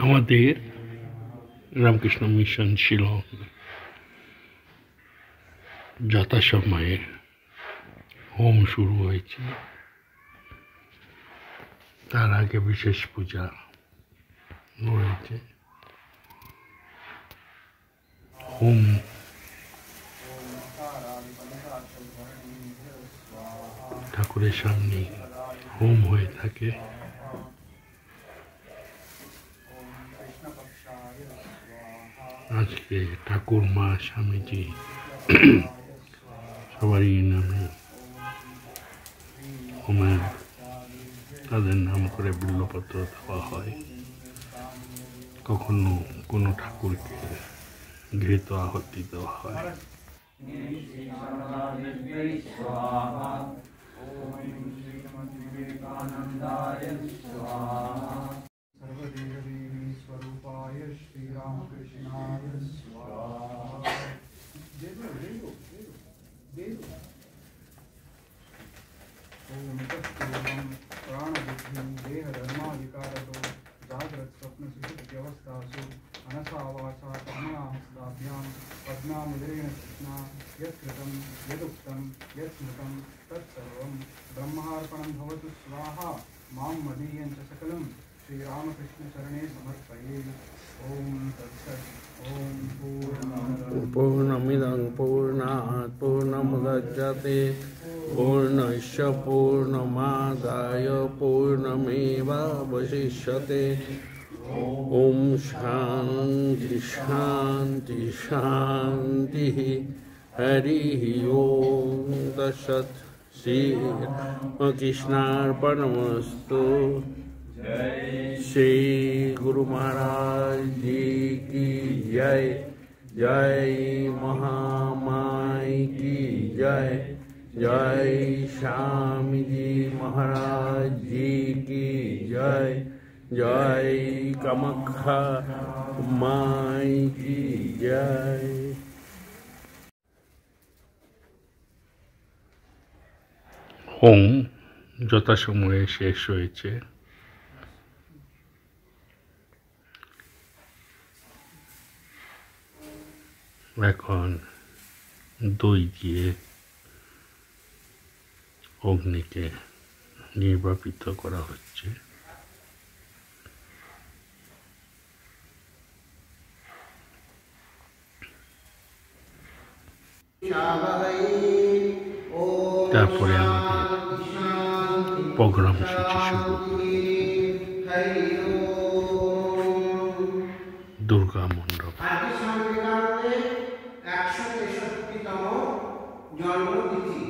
আমাদের রামকৃষ্ণ মিশন শিলং যথাসময়ে হোম শুরু হয়েছে। তার আগে বিশেষ পূজা রয়েছে। হোম ঠাকুরের সামনে হোম হয়ে থাকে। আজকে ঠাকুর মা স্বামীজি সবারই নামে হোমের তাদের নাম করে বিল্লপত্র দেওয়া হয়। কখনো কোনো ঠাকুরকে ঘৃত আহুতি দেওয়া হয়। स्वरूपाय श्री रामकृष्णाय स्वाहा। ओम तत्पूर्वं प्राणबुद्धिं देहधर्माधिकारतो जाग्रत स्वप्न सुषुप्त्यवस्थासु अनसावासा कर्मणाहस्ताभ्यां पद्मामुद्रेण कृष्णा यत्कृतं यदुक्तं यत्स्मृतं तत्सर्वं ब्रह्मार्पणं भवतु स्वाहा। मां मदीयं च सकलं श्री रामकृष्ण चरणे समर्पये। ओम तत्सत्। ओम पूर्णमिदं पूर्णात् पूर्णमुदच्यते पूर्णस्य पूर्णमादाय पूर्णमेवावशिष्यते। ओम शांति शांति शांति। हरिः ओम तत्सत्। श्री कृष्णार्पणमस्तु। श्री गुरु महाराज जी की जय। जय महामाई की जय। जय स्वामी जी महाराज जी की जय। जय कामाख्या माई की जय। হোম যথাসময়ে শেষ হয়েছে। এখন দই দিয়ে অগ্নিকে নির্বাপিত করা হচ্ছে। তারপরে আমাদের প্রোগ্রাম সূচি শুরু। দুর্গা মণ্ডপ। জন্মতিথি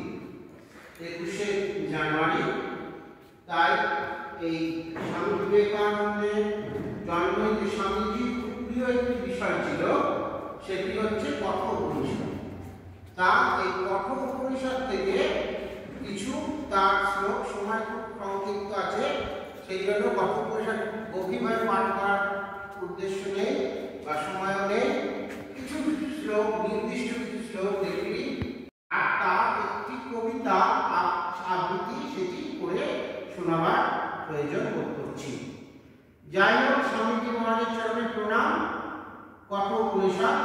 21শে জানুয়ারি। তাই এই স্বামী বিবেকানন্দের জন্মদিনে স্বামীজির প্রিয় একটি বিষয় ছিল, সেটি হচ্ছে কঠোপনিষদ। তা এই কঠোপনিষদ থেকে কিছু তার শ্লোক সময় খুব সংক্ষিপ্ত আছে, সেই জন্য কঠোপনিষদ গভীরভাবে পাঠ করার উদ্দেশ্য নেই বা সময়ও নেই। কিছু শ্লোক, নির্দিষ্ট কিছু শ্লোক দেখি আর তার একটি কবিতা আবৃত্তি সেটি করে শোনাবার প্রয়োজন বোধ করছি। যাই হোক, স্বামীজি মহারাজের চরণে প্রণাম। কঠোপনিষদ।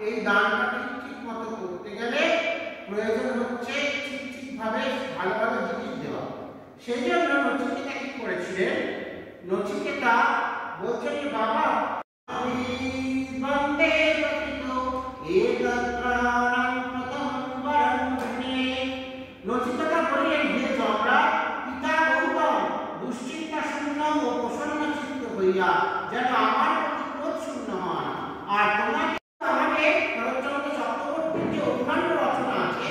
এই দানটা ঠিক মতো করতে গেলে প্রয়োজন হচ্ছে ঠিকভাবে ভালোভাবে জিনিস দেওয়া। সেই জন্য নচিকেতা কি করেছিলেন? নচিকেতা বলছেন যে বাবা আমি বন্দে পতিত একত্রাণং প্রথমং বরং ভুনে। নচিকেতা বললেন, হে যমরাজ, পিতা গৌতম দুশ্চিন্তা শূন্য ও প্রসন্ন চিত্ত হইয়া যেন আমার প্রতি ক্রোধ শূন্য হন। আর তোমার শরৎচন্দ্র চট্টোপাধ্যায়ের যে অন্যান্য রচনা আছে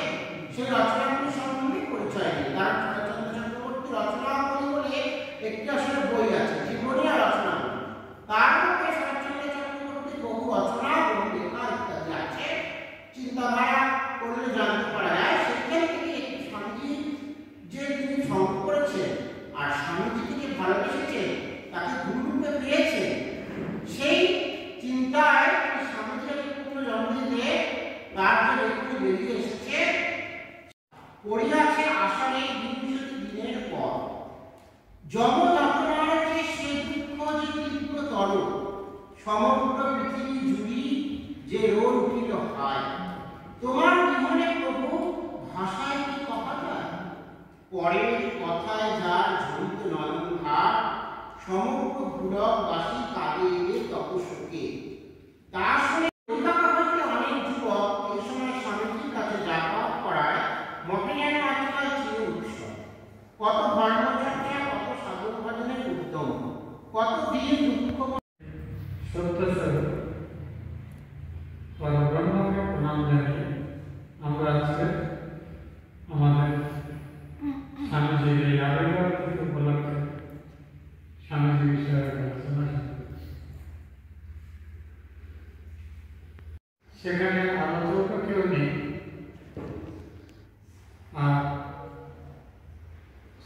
সেই রচনাগুলি সম্বন্ধে পরিচয় নেই। কারণ শরৎচন্দ্র চট্টোপাধ্যায়ের রচনাবলী বলে একটি আসলে বই আছে, জীবনীয় রচনাবলী। তার মধ্যে শরৎচন্দ্র চট্টোপাধ্যায়ের বহু রচনা, বহু লেখা ইত্যাদি আছে। চিন্তা পড়িয়াছে আষাঢ়ের ২৫ দিনের পর। যম যন্ত্রণাতে সে দুঃখ যে তীব্রতর, সমগ্র পৃথিবী জুড়ি যে রোল উঠিল হায়। তোমার জীবনে প্রভু ভাষায় কি কথা যায়? পরের কথায় যার ঝরিত নয়ন ভার, সমগ্র ভূরকবাসী কাঁদে এলে তপস্যকে। তার শুনে অনেক যুবক এই সময় স্বামীজির কাছে যাতায়াত করায় মঠে যেন আজকাল চির উৎসব। কত ধর্মচর্চা, কত সাধন ভজনের উদ্যম, কত দিন দুঃখ। সত্যস্বরূপ পরব্রহ্মকে প্রণাম জানিয়ে আমরা আজকে আমাদের স্বামীজির এই আবির্ভাব তিথি উপলক্ষে স্বামীজি বিষয়ে আলোচনা করছি। সেখানে আলোচক কেউ নেই, আর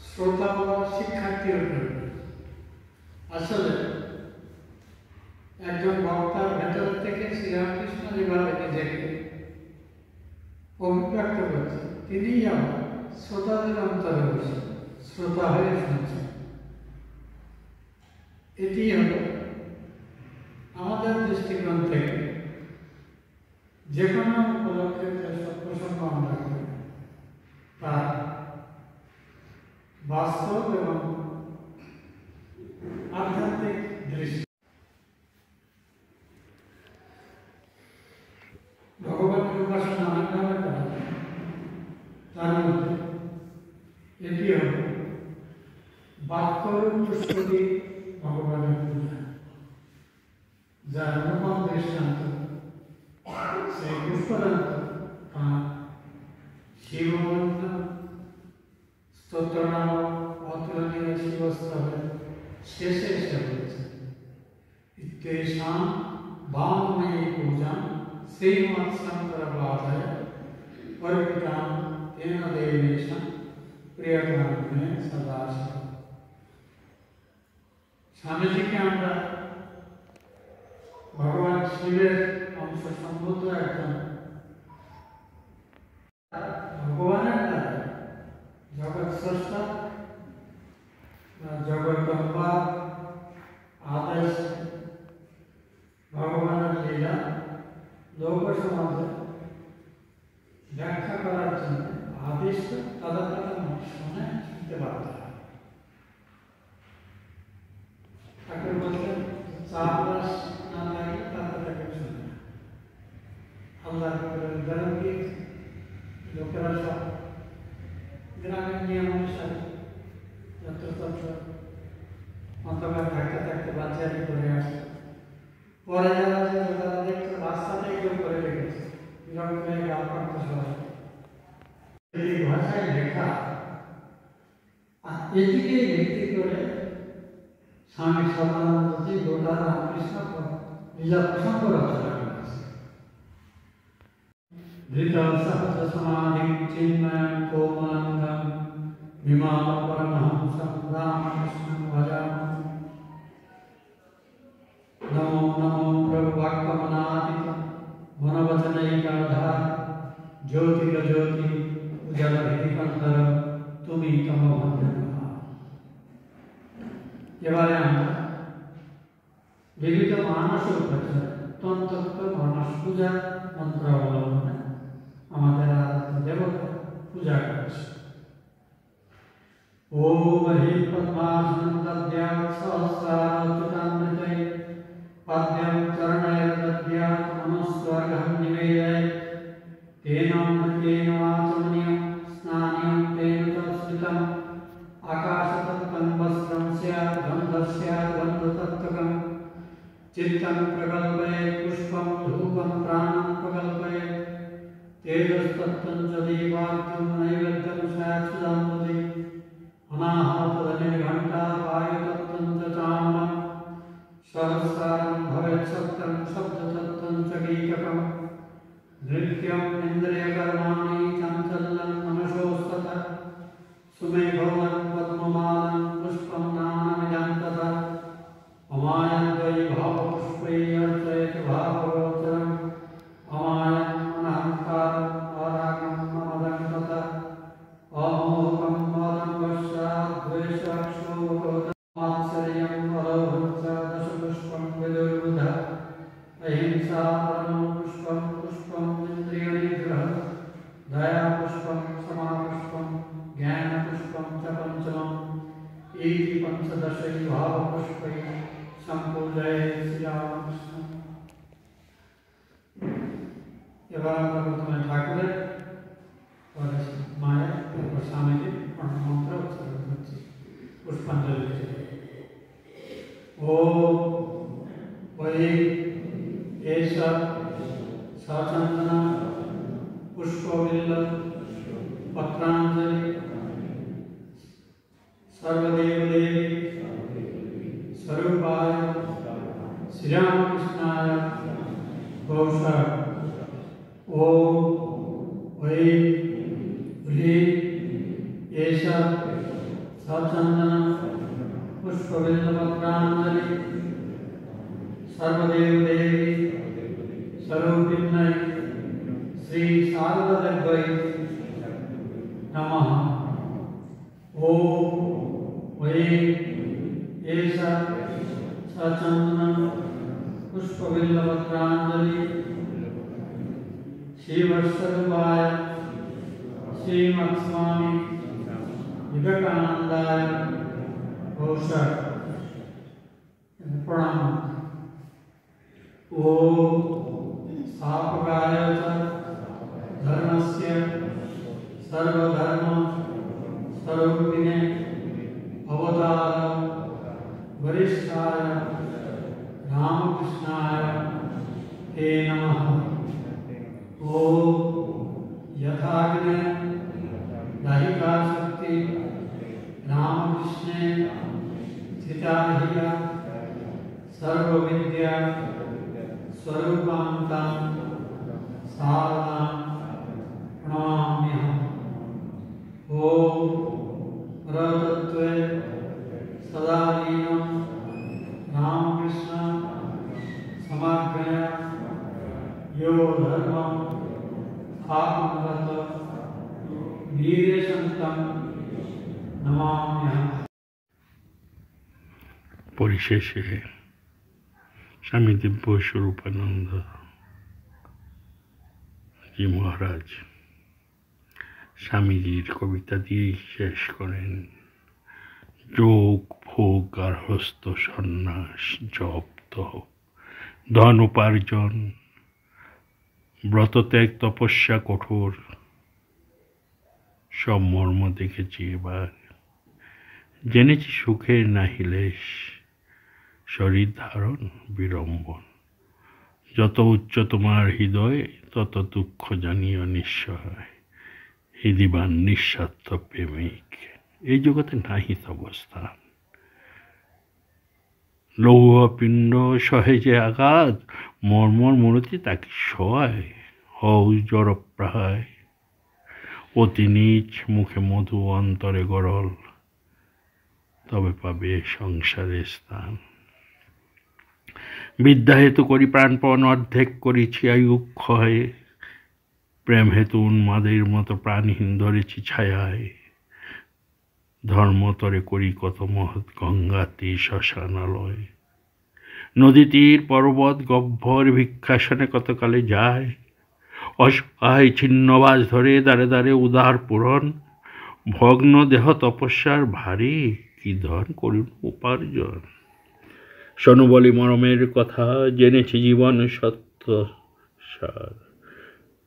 শ্রোতা বা শিক্ষার্থীও কেউ নেই। আসলে একজন বক্তার ভেতর থেকে শ্রীরামকৃষ্ণ যেভাবে নিজেকে অভিব্যক্ত করছে, তিনি আবার শ্রোতাদের অন্তরে বসে শ্রোতা হয়ে শুনছেন। এটি হল আমাদের দৃষ্টিকোণ থেকে যে কোনো উপলক্ষে যে প্রসঙ্গ আমরা করি তার বাস্তব এবং আধ্যাত্মিক দৃষ্টি। ভগবানের উপাসনা অনেকভাবে করা যায়, তার মধ্যে এটি হল বাক্যরূপ পুষ্প দিয়ে ভগবানের পূজা, যার অনুপম দৃষ্টান্ত সেই পুষ্পদন্ত তাঁর শিবমন্ত্র স্তোত্রনাম অতুলনীয় শিবস্তবের শেষে এসে বলেছে, ইত্যেষাং বাংময়ী পূজাং শ্রীমৎসঙ্করপাদায় অর্পিতাং তেন দেবেশাং প্রিয়কামে সদাশিব। স্বামীজিকে আমরা ভগবান শিবের অংশ সম্ভূত একজন ভগবানের দ্বারা জগৎ স্রষ্টা জগৎ আদেশ ভগবানের লীলা লোক সমাজে ব্যাখ্যা করার জন্য আদেশ তাদের শুনে শুনতে পারতে হয়। ঠাকুর বলতেন চাপরাস না লাগলে তাদের তাকে শুনে আল্লাহ উদাহরণ দিয়েছে। লোকেরা সব গ্রামের নিয়ম অনুসারে যত্রতত্র মতবাদ থাকতে থাকতে বাচ্চারি করে আসে। পরে যারা তারা দেখতো রাস্তাটাই কেউ করে রেখেছে, বিরক্ত হয়ে গাল করতে সবাই এই ভাষায় লেখা। আর এটিকেই ভিত্তি করে স্বামী সদানন্দজি গোটা রামকৃষ্ণ লীলা প্রসঙ্গ রচনা করেছে। ধৃত সহজ সমাধিং চিন্ময়ং কোমলাঙ্গম বিমাল পরমহংসং রামকৃষ্ণং ভজামি। নমো নমো প্রভু বাক্যমনাতীত মনোবচনৈকাধার জ্যোতির জ্যোতি উজাল ভিধিকন্দর তুমি তম বন্ধন। এবারে আমরা বিবিধ মানস উপচার তন্ত্র মানস পূজা মন্ত্র অবলম্বনে আমাদের আরাধ্য দেবতা পূজা করছি। ওম হি পদ্মাসন দদ্যাৎ সহস্রাচ্যুতামৃতে পাদ্যম চরণের দদ্যাৎ মনস্বর্গম নিবেদয়েৎ তেন মৃতেন আচমনীয়ম স্নানীয়ম তেন তৎস্মৃতম আকাশতত্ত্বং বস্ত্রং স্যাৎ গন্ধ স্যাৎ গন্ধতত্ত্বকং চিত্तं প্রকল্পয়েৎ পুষ্পং ধূপং প্রাণং প্রকল্পয়েৎ তেজস্তত্ত্বং চ দীপার্ঘ্যং নৈবেদ্যং স্যাৎ সুদাম্বতি অনাহতনির্ঘণ্টা পায়তত্ত্বং চ চামরং সহস্রারং ভবেৎ সত্যং শব্দতত্ত্বং চ গীতকং নৃত্যং ইন্দ্রিয়কর্মাণি চাঞ্চল্যং মনসোস্তথা সুমেঘোবং পদ্মমালং পুষ্পং নানাবিধং তথা অমায়ন্ত্বৈ ভাবপুষ্পৈ অর্চয়েৎ ভাবগোচরং অমায়ং অনহংকারং অরাগং মমদং তথা এবার আমরা প্রথমে ঠাকুরের, পরে মায়ের, তারপর স্বামীজির মন্ত্র উচ্চারণ করছি পুষ্পাঞ্জলি দিয়ে। ওম वै एष सचन्दन पुष्पबिल्व पत्राञ्जलि सर्वदेवदेवी स्वरूपाय श्रीरामकृष्णाय गौषा। ओम वै ह्रीं एष सचन्दन पुष्पबिल्व पत्राञ्जलि सर्वदेवदेवी स्वरूपिण्यै श्री शारदादेव्यै नमः। ओम वै एष सचन्दन पुष्पबिल्वपत्राञ्जलि श्रीवत्सरूपाय श्रीमत्स्वामी विवेकानन्दाय घोषा। प्रणाम। ओम स्थापकाय च धर्मस्य सर्वधर्म स्वरूपिणे अवतार वरिष्ठाय रामकृष्णाय ते नमः। ओम यथाग्ने दहिका शक्ति रामकृष्णे स्थिता हिया सर्वविद्या स्वरूपान्तां शारदां प्रणमाम्यहम्। ओम परतत्त्वे सदा लीनं रामकृष्ण समाग्रया यो धर्मं स्थापनरत वीरेशन्तं नमाम्यहम्। পরিশেষে স্বামী দিব্য স্বরূপানন্দ জি মহারাজ স্বামীজির কবিতা দিয়ে শেষ করেন। যোগ ভোগ আর হস্ত সন্ন্যাস জপ তপ ধন উপার্জন ব্রতত্যাগ তপস্যা কঠোর সব মর্ম দেখেছি এবার। জেনেছি সুখের নাহিলেশ শরীর ধারণ বিড়ম্বন। যত উচ্চ তোমার হৃদয় তত দুঃখ জানিও নিঃসহায়। হৃদিবান নিঃস্বার্থ প্রেমিক এই জগতে নাহিত অবস্থান। লৌহ পিণ্ড সহেজে আঘাত মর্মর মূরতি তাকে সয়। হও জড়প্রায় অতি নীচ মুখে মধু অন্তরে গরল তবে পাবে সংসারে স্থান। বিদ্যা হেতু করি প্রাণপণ অর্ধেক করেছি আয়ু ক্ষয়। প্রেম হেতু উন্মাদের মতো প্রাণহীন ধরেছি ছায়ায়। ধর্মতরে করি কত মহৎ গঙ্গা তীর শ্মশানালয়। নদী তীর পর্বত গহ্বর ভিক্ষাসনে কতকালে যায়। অসহায় ছিন্নবাস ধরে দ্বারে দ্বারে উদার পূরণ। ভগ্ন দেহ তপস্যার ভারী কি ধন করুন উপার্জন। শোনো বলি মরমের কথা জেনেছি জীবন সত্য সার।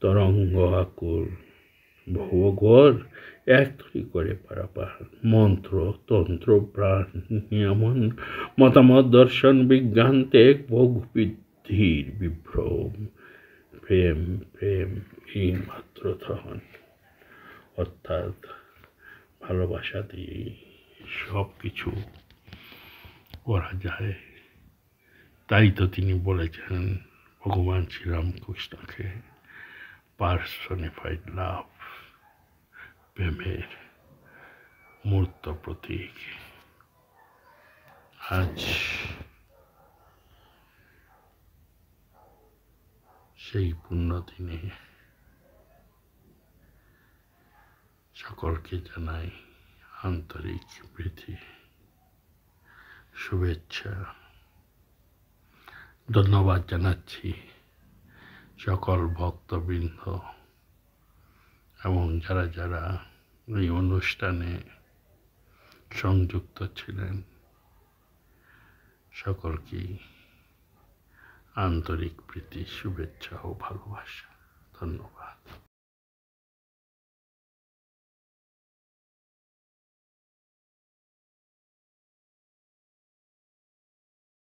তরঙ্গ আকুল ভবঘর এক তরি করে পারাপার। মন্ত্র তন্ত্র প্রাণ নিয়মন মতামত দর্শন বিজ্ঞান ত্যাগ ভোগ বৃদ্ধির বিভ্রম। প্রেম প্রেম এই মাত্র ধন। অর্থাৎ ভালোবাসা দিয়ে সব কিছু করা যায়। তাই তো তিনি বলেছেন ভগবান শ্রীরামকৃষ্ণকে পার্সনিফাইড লাভ প্রেমের মূর্ত প্রতীক। আজ সেই পুণ্য দিনে সকলকে জানাই আন্তরিক প্রীতি শুভেচ্ছা। ধন্যবাদ জানাচ্ছি সকল ভক্তবৃন্দ এবং যারা যারা এই অনুষ্ঠানে সংযুক্ত ছিলেন সকলকেই আন্তরিক প্রীতি শুভেচ্ছা ও ভালোবাসা। ধন্যবাদ।